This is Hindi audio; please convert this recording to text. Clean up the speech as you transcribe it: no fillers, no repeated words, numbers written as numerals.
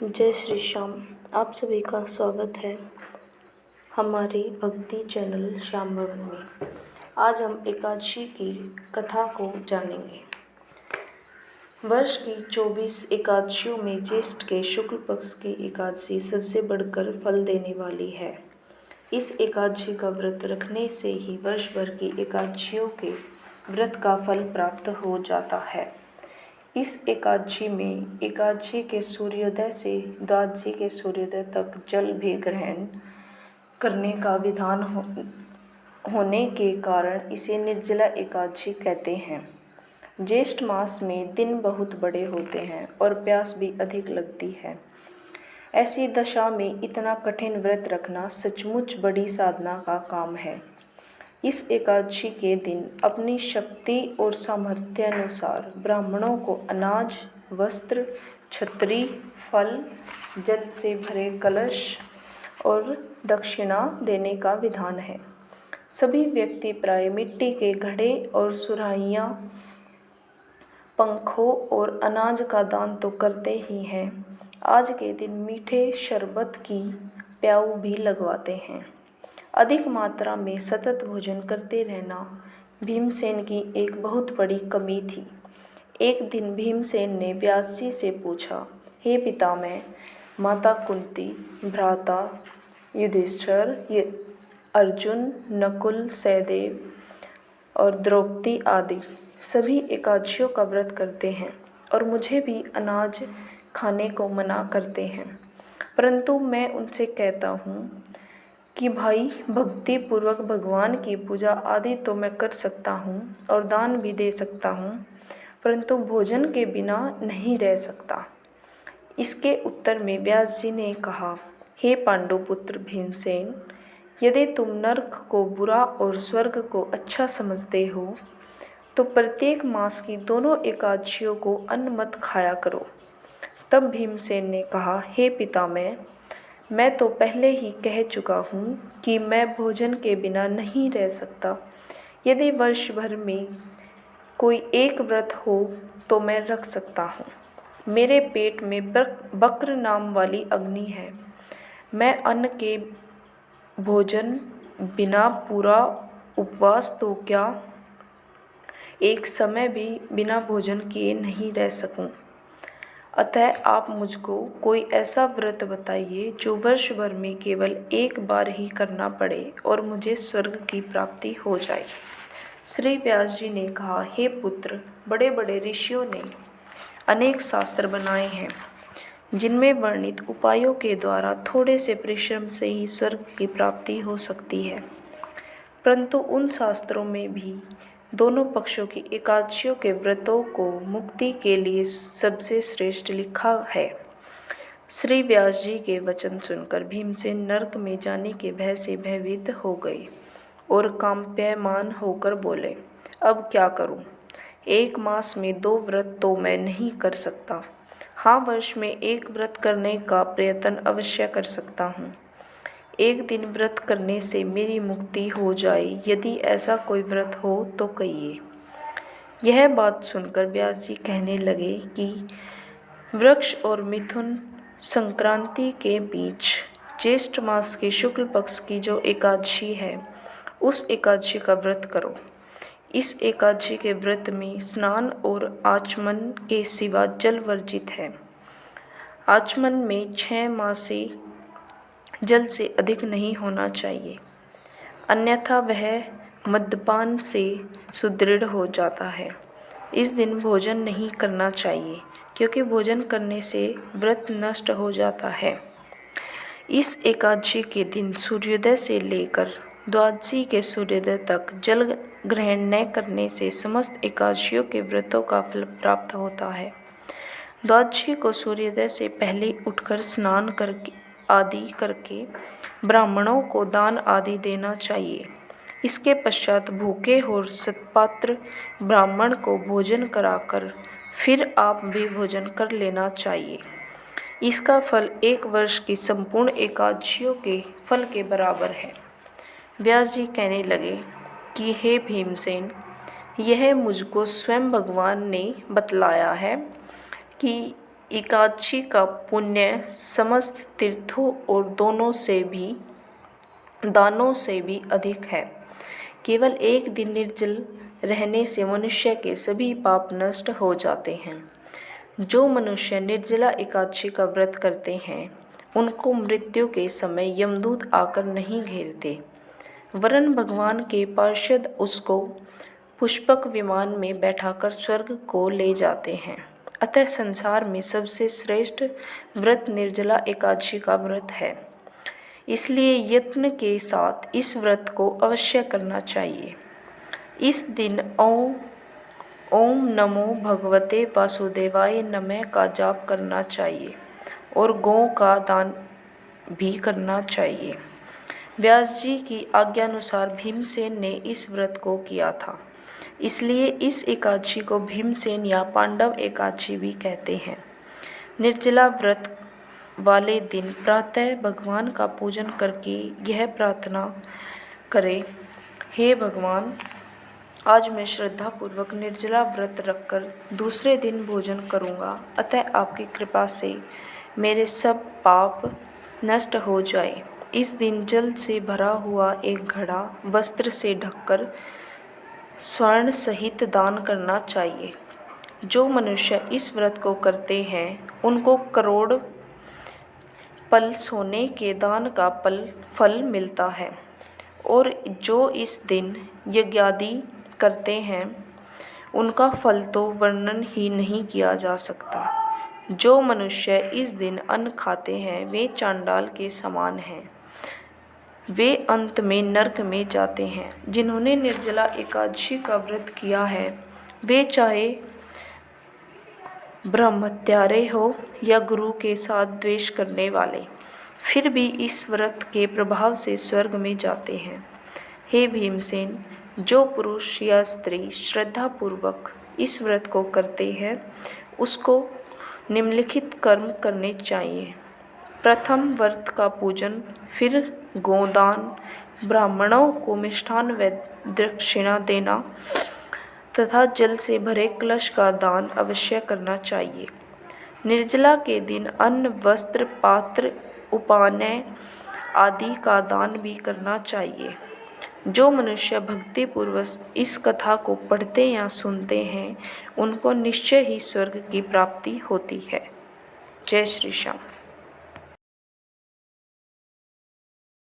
जय श्री श्याम। आप सभी का स्वागत है हमारे भक्ति चैनल श्याम भवन में। आज हम एकादशी की कथा को जानेंगे। वर्ष की 24 एकादशियों में ज्येष्ठ के शुक्ल पक्ष की एकादशी सबसे बढ़कर फल देने वाली है। इस एकादशी का व्रत रखने से ही वर्ष भर की एकादशियों के व्रत का फल प्राप्त हो जाता है। इस एकादशी में एकादशी के सूर्योदय से द्वादशी के सूर्योदय तक जल भी ग्रहण करने का विधान होने के कारण इसे निर्जला एकादशी कहते हैं। ज्येष्ठ मास में दिन बहुत बड़े होते हैं और प्यास भी अधिक लगती है। ऐसी दशा में इतना कठिन व्रत रखना सचमुच बड़ी साधना का काम है। इस एकादशी के दिन अपनी शक्ति और सामर्थ्य अनुसार ब्राह्मणों को अनाज, वस्त्र, छतरी, फल, जल से भरे कलश और दक्षिणा देने का विधान है। सभी व्यक्ति प्राय मिट्टी के घड़े और सुराहियाँ, पंखों और अनाज का दान तो करते ही हैं। आज के दिन मीठे शरबत की प्याऊ भी लगवाते हैं। अधिक मात्रा में सतत भोजन करते रहना भीमसेन की एक बहुत बड़ी कमी थी। एक दिन भीमसेन ने व्यास जी से पूछा, हे पितामह, माता कुंती, भ्राता युधिष्ठिर, अर्जुन, नकुल, सहदेव और द्रौपदी आदि सभी एकादशियों का व्रत करते हैं और मुझे भी अनाज खाने को मना करते हैं, परंतु मैं उनसे कहता हूँ कि भाई, भक्ति पूर्वक भगवान की पूजा आदि तो मैं कर सकता हूँ और दान भी दे सकता हूँ, परंतु भोजन के बिना नहीं रह सकता। इसके उत्तर में व्यास जी ने कहा, हे पांडुपुत्र भीमसेन, यदि तुम नरक को बुरा और स्वर्ग को अच्छा समझते हो तो प्रत्येक मास की दोनों एकादशियों को अन्न मत खाया करो। तब भीमसेन ने कहा, हे पितामह, मैं तो पहले ही कह चुका हूँ कि मैं भोजन के बिना नहीं रह सकता। यदि वर्ष भर में कोई एक व्रत हो तो मैं रख सकता हूँ। मेरे पेट में वक्र नाम वाली अग्नि है। मैं अन्न के भोजन बिना पूरा उपवास तो क्या, एक समय भी बिना भोजन किए नहीं रह सकूं। अतः आप मुझको कोई ऐसा व्रत बताइए जो वर्ष भर में केवल एक बार ही करना पड़े और मुझे स्वर्ग की प्राप्ति हो जाए। श्री व्यास जी ने कहा, हे पुत्र, बड़े बड़े ऋषियों ने अनेक शास्त्र बनाए हैं जिनमें वर्णित उपायों के द्वारा थोड़े से परिश्रम से ही स्वर्ग की प्राप्ति हो सकती है, परंतु उन शास्त्रों में भी दोनों पक्षों की एकादशियों के व्रतों को मुक्ति के लिए सबसे श्रेष्ठ लिखा है। श्री व्यास जी के वचन सुनकर भीमसेन नरक में जाने के भय से भयभीत हो गए और कांप्यमान होकर बोले, अब क्या करूं? एक मास में 2 व्रत तो मैं नहीं कर सकता। हाँ, वर्ष में एक व्रत करने का प्रयत्न अवश्य कर सकता हूँ। एक दिन व्रत करने से मेरी मुक्ति हो जाए, यदि ऐसा कोई व्रत हो तो कहिए। यह बात सुनकर व्यास जी कहने लगे कि वृक्ष और मिथुन संक्रांति के बीच ज्येष्ठ मास के शुक्ल पक्ष की जो एकादशी है, उस एकादशी का व्रत करो। इस एकादशी के व्रत में स्नान और आचमन के सिवा जल वर्जित है। आचमन में 6 मासे जल से अधिक नहीं होना चाहिए, अन्यथा वह मद्यपान से सुदृढ़ हो जाता है। इस दिन भोजन नहीं करना चाहिए क्योंकि भोजन करने से व्रत नष्ट हो जाता है। इस एकादशी के दिन सूर्योदय से लेकर द्वादशी के सूर्योदय तक जल ग्रहण न करने से समस्त एकादशियों के व्रतों का फल प्राप्त होता है। द्वादशी को सूर्योदय से पहले उठकर स्नान करके आदि करके ब्राह्मणों को दान आदि देना चाहिए। इसके पश्चात भूखे और सत्पात्र ब्राह्मण को भोजन कराकर फिर आप भी भोजन कर लेना चाहिए। इसका फल 1 वर्ष की संपूर्ण एकादशियों के फल के बराबर है। व्यास जी कहने लगे कि हे भीमसेन, यह मुझको स्वयं भगवान ने बतलाया है कि एकादशी का पुण्य समस्त तीर्थों और दानों से भी अधिक है। केवल एक दिन निर्जल रहने से मनुष्य के सभी पाप नष्ट हो जाते हैं। जो मनुष्य निर्जला एकादशी का व्रत करते हैं उनको मृत्यु के समय यमदूत आकर नहीं घेरते, वरन भगवान के पार्षद उसको पुष्पक विमान में बैठाकर स्वर्ग को ले जाते हैं। अतः संसार में सबसे श्रेष्ठ व्रत निर्जला एकादशी का व्रत है। इसलिए यत्न के साथ इस व्रत को अवश्य करना चाहिए। इस दिन ओम नमो भगवते वासुदेवाय नमः का जाप करना चाहिए और गौ का दान भी करना चाहिए। व्यास जी की आज्ञानुसार भीमसेन ने इस व्रत को किया था, इसलिए इस एकादशी को भीमसेन या पांडव एकादशी भी कहते हैं। निर्जला व्रत वाले दिन प्रातः भगवान का पूजन करके यह प्रार्थना करें, हे भगवान, आज मैं श्रद्धापूर्वक निर्जला व्रत रखकर दूसरे दिन भोजन करूंगा, अतः आपकी कृपा से मेरे सब पाप नष्ट हो जाए। इस दिन जल से भरा हुआ एक घड़ा वस्त्र से ढककर स्वर्ण सहित दान करना चाहिए। जो मनुष्य इस व्रत को करते हैं उनको करोड़ पल सोने के दान का फल मिलता है, और जो इस दिन यज्ञादि करते हैं उनका फल तो वर्णन ही नहीं किया जा सकता। जो मनुष्य इस दिन अन्न खाते हैं वे चांडाल के समान हैं, वे अंत में नरक में जाते हैं। जिन्होंने निर्जला एकादशी का व्रत किया है वे चाहे ब्रह्मत्यारे हो या गुरु के साथ द्वेष करने वाले, फिर भी इस व्रत के प्रभाव से स्वर्ग में जाते हैं। हे भीमसेन, जो पुरुष या स्त्री श्रद्धापूर्वक इस व्रत को करते हैं उसको निम्नलिखित कर्म करने चाहिए। प्रथम व्रत का पूजन, फिर गोदान, ब्राह्मणों को मिष्ठान व दक्षिणा देना तथा जल से भरे कलश का दान अवश्य करना चाहिए। निर्जला के दिन अन्न, वस्त्र, पात्र, उपानय आदि का दान भी करना चाहिए। जो मनुष्य भक्तिपूर्वक इस कथा को पढ़ते या सुनते हैं उनको निश्चय ही स्वर्ग की प्राप्ति होती है। जय श्री श्याम।